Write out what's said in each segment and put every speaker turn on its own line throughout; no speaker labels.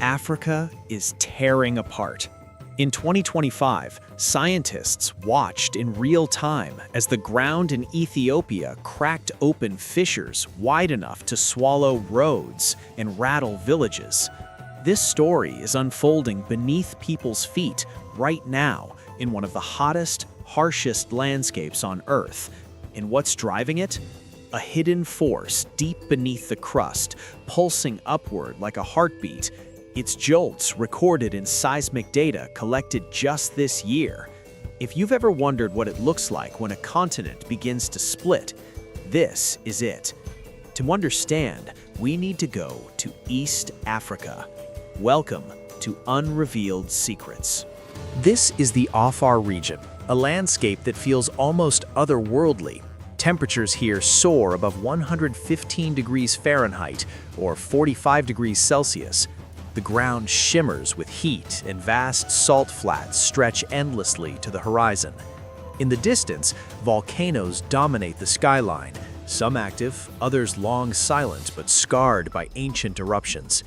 Africa is tearing apart. In 2025, scientists watched in real time as the ground in Ethiopia cracked open fissures wide enough to swallow roads and rattle villages. This story is unfolding beneath people's feet right now in one of the hottest, harshest landscapes on Earth. And what's driving it? A hidden force deep beneath the crust, pulsing upward like a heartbeat. Its jolts recorded in seismic data collected just this year. If you've ever wondered what it looks like when a continent begins to split, this is it. To understand, we need to go to East Africa. Welcome to Unrevealed Secrets.
This is the Afar region, a landscape that feels almost otherworldly. Temperatures here soar above 115 degrees Fahrenheit or 45 degrees Celsius. The ground shimmers with heat and vast salt flats stretch endlessly to the horizon. In the distance, volcanoes dominate the skyline, some active, others long silent but scarred by ancient eruptions.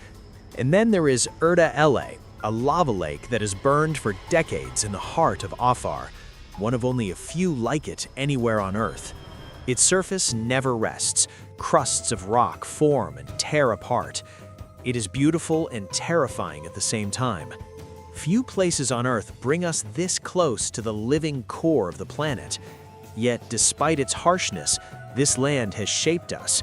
And then there is Erda Ele, a lava lake that has burned for decades in the heart of Afar, one of only a few like it anywhere on Earth. Its surface never rests. Crusts of rock form and tear apart. It is beautiful and terrifying at the same time. Few places on Earth bring us this close to the living core of the planet. Yet, despite its harshness, this land has shaped us.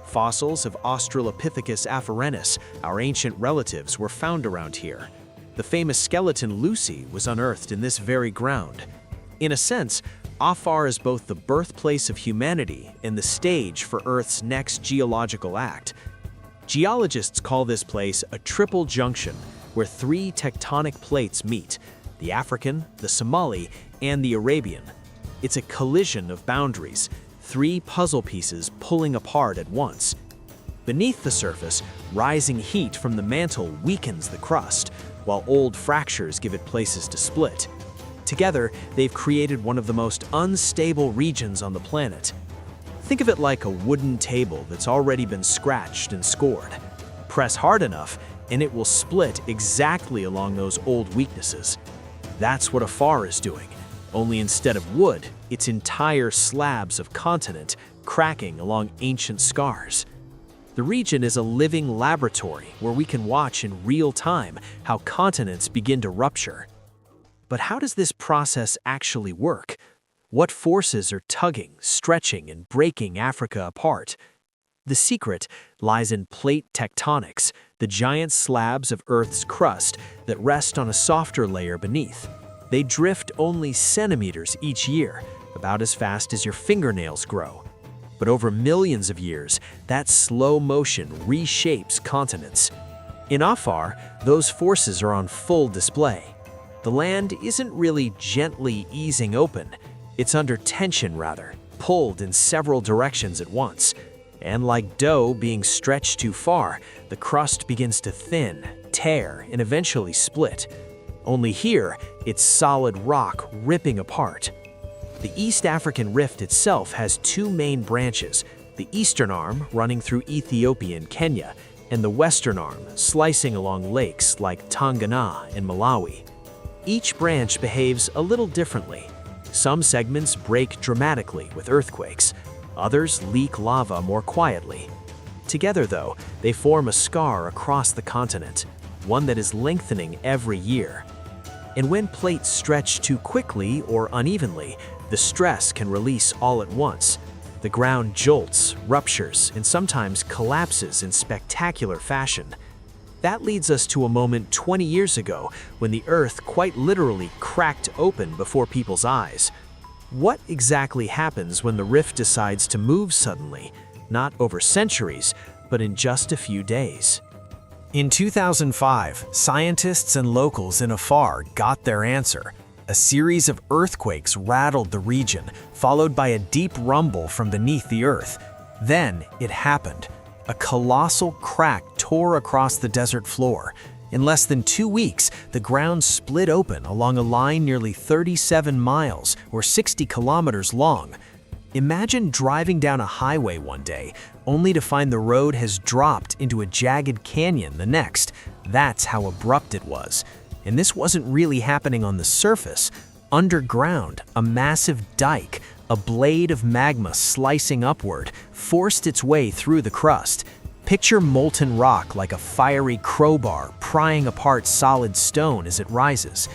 Fossils of Australopithecus afarenus, our ancient relatives, were found around here. The famous skeleton Lucy was unearthed in this very ground. In a sense, Afar is both the birthplace of humanity and the stage for Earth's next geological act. Geologists call this place a triple junction, where three tectonic plates meet: the African, the Somali, and the Arabian. It's a collision of boundaries, three puzzle pieces pulling apart at once. Beneath the surface, rising heat from the mantle weakens the crust, while old fractures give it places to split. Together, they've created one of the most unstable regions on the planet. Think of it like a wooden table that's already been scratched and scored. Press hard enough, and it will split exactly along those old weaknesses. That's what Afar is doing, only instead of wood, it's entire slabs of continent cracking along ancient scars. The region is a living laboratory where we can watch in real time how continents begin to rupture. But how does this process actually work? What forces are tugging, stretching, and breaking Africa apart? The secret lies in plate tectonics, the giant slabs of Earth's crust that rest on a softer layer beneath. They drift only centimeters each year, about as fast as your fingernails grow. But over millions of years, that slow motion reshapes continents. In Afar, those forces are on full display. The land isn't really gently easing open. It's under tension rather, pulled in several directions at once. And like dough being stretched too far, the crust begins to thin, tear, and eventually split. Only here, it's solid rock ripping apart. The East African Rift itself has two main branches, the eastern arm running through Ethiopia and Kenya, and the western arm slicing along lakes like Tanganyika and Malawi. Each branch behaves a little differently. Some segments break dramatically with earthquakes, others leak lava more quietly. Together, though, they form a scar across the continent, one that is lengthening every year. And when plates stretch too quickly or unevenly, the stress can release all at once. The ground jolts, ruptures, and sometimes collapses in spectacular fashion. That leads us to a moment 20 years ago when the Earth quite literally cracked open before people's eyes. What exactly happens when the rift decides to move suddenly, not over centuries, but in just a few days?
In 2005, scientists and locals in Afar got their answer. A series of earthquakes rattled the region, followed by a deep rumble from beneath the Earth. Then it happened. A colossal crack tore across the desert floor. In less than 2 weeks, the ground split open along a line nearly 37 miles or 60 kilometers long. Imagine driving down a highway one day, only to find the road has dropped into a jagged canyon the next.
That's how abrupt it was. And this wasn't really happening on the surface. Underground, a massive dike, a blade of magma slicing upward, forced its way through the crust. Picture molten rock like a fiery crowbar prying apart solid stone as it rises.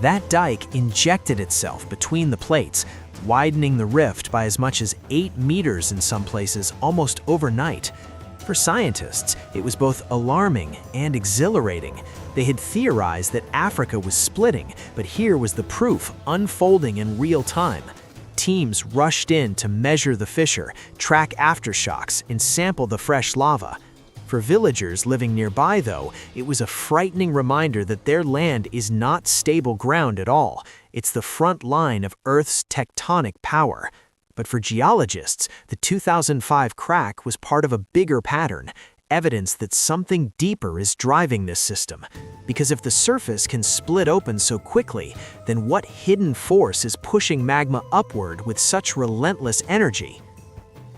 That dike injected itself between the plates, widening the rift by as much as 8 meters in some places almost overnight. For scientists, it was both alarming and exhilarating. They had theorized that Africa was splitting, but here was the proof unfolding in real time. Teams rushed in to measure the fissure, track aftershocks, and sample the fresh lava. For villagers living nearby, though, it was a frightening reminder that their land is not stable ground at all. It's the front line of Earth's tectonic power. But for geologists, the 2005 crack was part of a bigger pattern, evidence that something deeper is driving this system. Because if the surface can split open so quickly, then what hidden force is pushing magma upward with such relentless energy?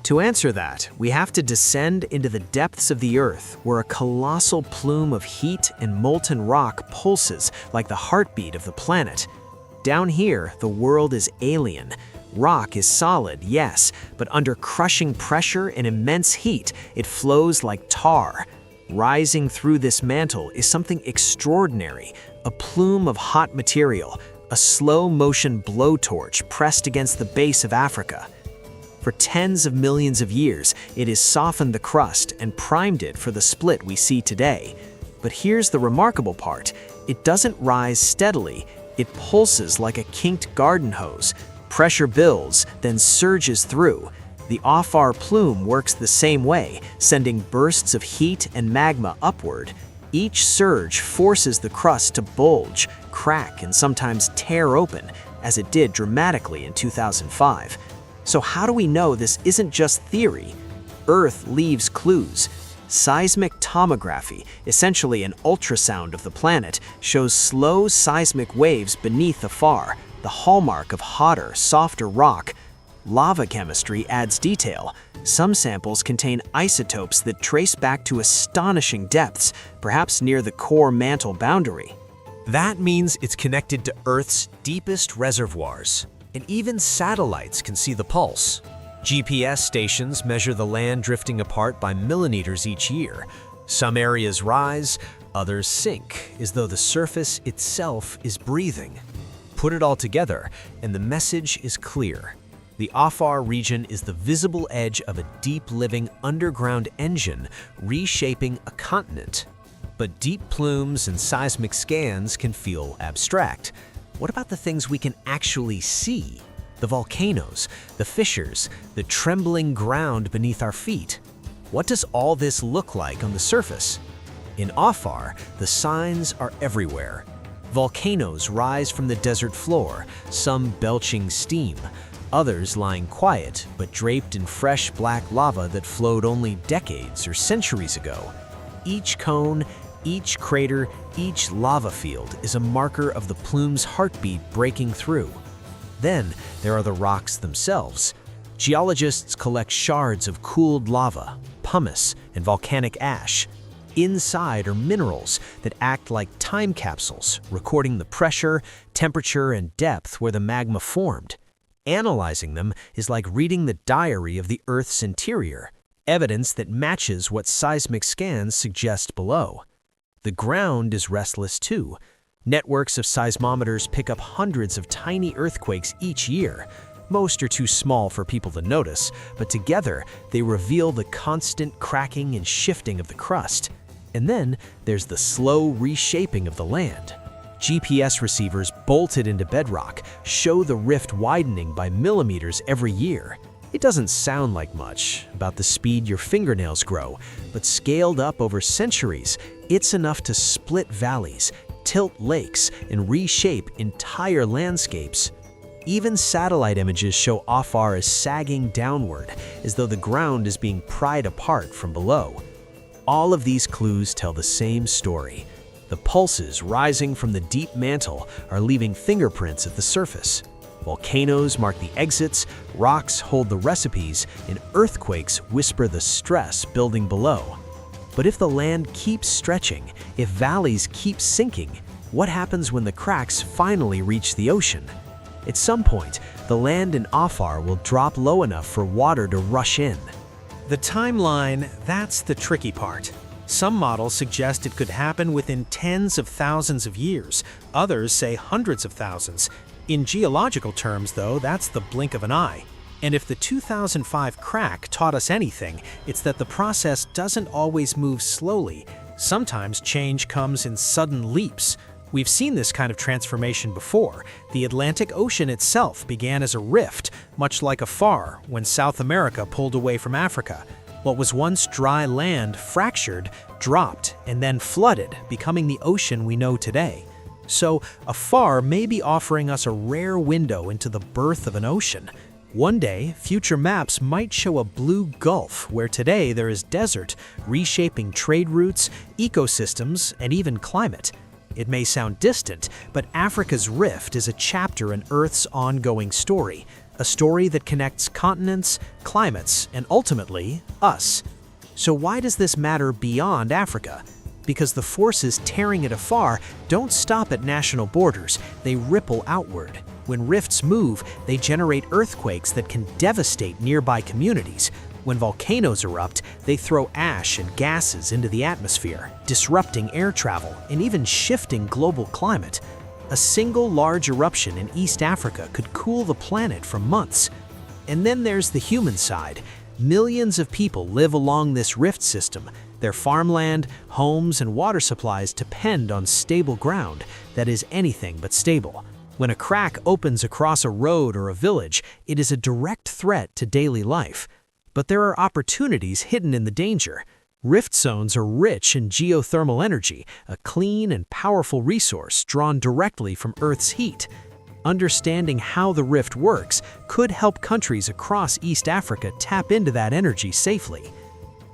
To answer that, we have to descend into the depths of the Earth, where a colossal plume of heat and molten rock pulses like the heartbeat of the planet. Down here, the world is alien. Rock is solid, yes, but under crushing pressure and immense heat, it flows like tar. Rising through this mantle is something extraordinary, a plume of hot material, a slow-motion blowtorch pressed against the base of Africa. For tens of millions of years, it has softened the crust and primed it for the split we see today. But here's the remarkable part. It doesn't rise steadily. It pulses like a kinked garden hose. Pressure builds, then surges through. The Afar plume works the same way, sending bursts of heat and magma upward. Each surge forces the crust to bulge, crack, and sometimes tear open, as it did dramatically in 2005. So how do we know this isn't just theory? Earth leaves clues. Seismic tomography, essentially an ultrasound of the planet, shows slow seismic waves beneath Afar, the hallmark of hotter, softer rock. Lava chemistry adds detail. Some samples contain isotopes that trace back to astonishing depths, perhaps near the core mantle boundary.
That means it's connected to Earth's deepest reservoirs, and even satellites can see the pulse. GPS stations measure the land drifting apart by millimeters each year. Some areas rise, others sink, as though the surface itself is breathing. Put it all together, and the message is clear. The Afar region is the visible edge of a deep-living underground engine reshaping a continent. But deep plumes and seismic scans can feel abstract. What about the things we can actually see? The volcanoes, the fissures, the trembling ground beneath our feet. What does all this look like on the surface? In Afar, the signs are everywhere. Volcanoes rise from the desert floor, some belching steam, others lying quiet but draped in fresh black lava that flowed only decades or centuries ago. Each cone, each crater, each lava field is a marker of the plume's heartbeat breaking through. Then there are the rocks themselves. Geologists collect shards of cooled lava, pumice, and volcanic ash. Inside are minerals that act like time capsules, recording the pressure, temperature, and depth where the magma formed. Analyzing them is like reading the diary of the Earth's interior, evidence that matches what seismic scans suggest below. The ground is restless too. Networks of seismometers pick up hundreds of tiny earthquakes each year. Most are too small for people to notice, but together they reveal the constant cracking and shifting of the crust. And then there's the slow reshaping of the land. GPS receivers bolted into bedrock show the rift widening by millimeters every year. It doesn't sound like much, about the speed your fingernails grow, but scaled up over centuries, it's enough to split valleys, tilt lakes, and reshape entire landscapes. Even satellite images show Afar as sagging downward, as though the ground is being pried apart from below. All of these clues tell the same story. The pulses rising from the deep mantle are leaving fingerprints at the surface. Volcanoes mark the exits, rocks hold the recipes, and earthquakes whisper the stress building below.
But if the land keeps stretching, if valleys keep sinking, what happens when the cracks finally reach the ocean? At some point, the land in Afar will drop low enough for water to rush in.
The timeline, that's the tricky part. Some models suggest it could happen within tens of thousands of years, others say hundreds of thousands. In geological terms, though, that's the blink of an eye. And if the 2005 crack taught us anything, it's that the process doesn't always move slowly. Sometimes change comes in sudden leaps. We've seen this kind of transformation before. The Atlantic Ocean itself began as a rift, much like a far when South America pulled away from Africa. What was once dry land fractured, dropped, and then flooded, becoming the ocean we know today. So, a far may be offering us a rare window into the birth of an ocean. One day, future maps might show a blue gulf where today there is desert, reshaping trade routes, ecosystems, and even climate. It may sound distant, but Africa's rift is a chapter in Earth's ongoing story, a story that connects continents, climates, and ultimately, us. So why does this matter beyond Africa? Because the forces tearing it afar don't stop at national borders, they ripple outward. When rifts move, they generate earthquakes that can devastate nearby communities. When volcanoes erupt, they throw ash and gases into the atmosphere, disrupting air travel and even shifting global climate. A single large eruption in East Africa could cool the planet for months. And then there's the human side. Millions of people live along this rift system. Their farmland, homes, and water supplies depend on stable ground that is anything but stable. When a crack opens across a road or a village, it is a direct threat to daily life. But there are opportunities hidden in the danger. Rift zones are rich in geothermal energy, a clean and powerful resource drawn directly from Earth's heat. Understanding how the rift works could help countries across East Africa tap into that energy safely.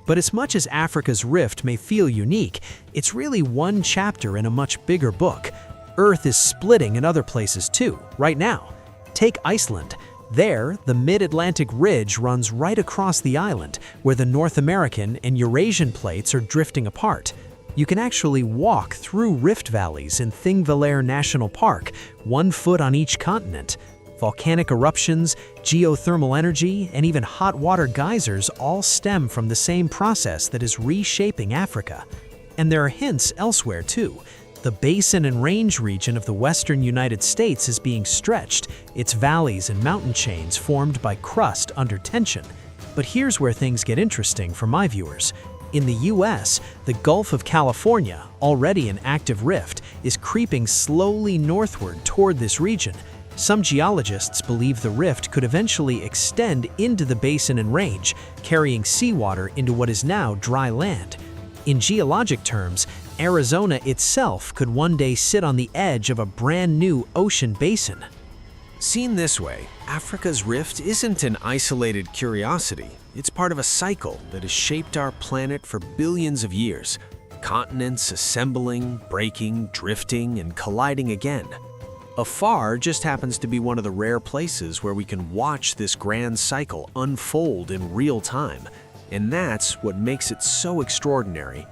But as much as Africa's rift may feel unique, it's really one chapter in a much bigger book. Earth is splitting in other places too, right now. Take Iceland. There, the mid-Atlantic ridge runs right across the island, where the North American and Eurasian plates are drifting apart. You can actually walk through rift valleys in Thingvellir National Park, 1 foot on each continent. Volcanic eruptions, geothermal energy, and even hot water geysers all stem from the same process that is reshaping Africa. And there are hints elsewhere too. The basin and range region of the western United States is being stretched, its valleys and mountain chains formed by crust under tension. But here's where things get interesting for my viewers. In the US, the Gulf of California, already an active rift, is creeping slowly northward toward this region. Some geologists believe the rift could eventually extend into the basin and range, carrying seawater into what is now dry land. In geologic terms, Arizona itself could one day sit on the edge of a brand new ocean basin.
Seen this way, Africa's rift isn't an isolated curiosity. It's part of a cycle that has shaped our planet for billions of years. Continents assembling, breaking, drifting, and colliding again. Afar just happens to be one of the rare places where we can watch this grand cycle unfold in real time. And that's what makes it so extraordinary.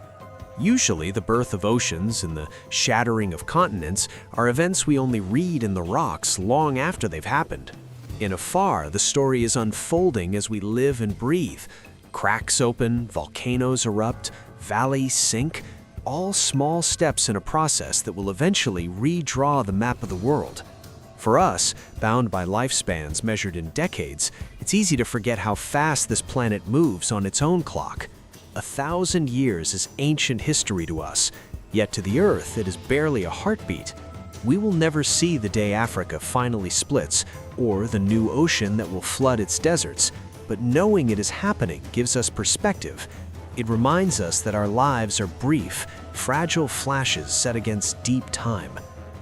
Usually, the birth of oceans and the shattering of continents are events we only read in the rocks long after they've happened. In Afar, the story is unfolding as we live and breathe. Cracks open, volcanoes erupt, valleys sink, all small steps in a process that will eventually redraw the map of the world. For us, bound by lifespans measured in decades, it's easy to forget how fast this planet moves on its own clock. 1,000 years is ancient history to us, yet to the Earth it is barely a heartbeat. We will never see the day Africa finally splits, or the new ocean that will flood its deserts, but knowing it is happening gives us perspective. It reminds us that our lives are brief, fragile flashes set against deep time.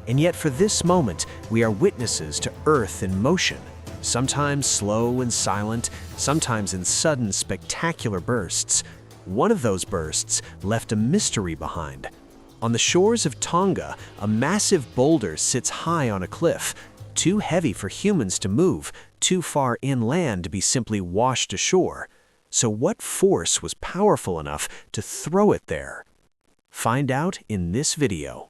And yet for this moment, we are witnesses to Earth in motion, sometimes slow and silent, sometimes in sudden, spectacular bursts. One of those bursts left a mystery behind. On the shores of Tonga, a massive boulder sits high on a cliff, too heavy for humans to move, too far inland to be simply washed ashore. So what force was powerful enough to throw it there? Find out in this video.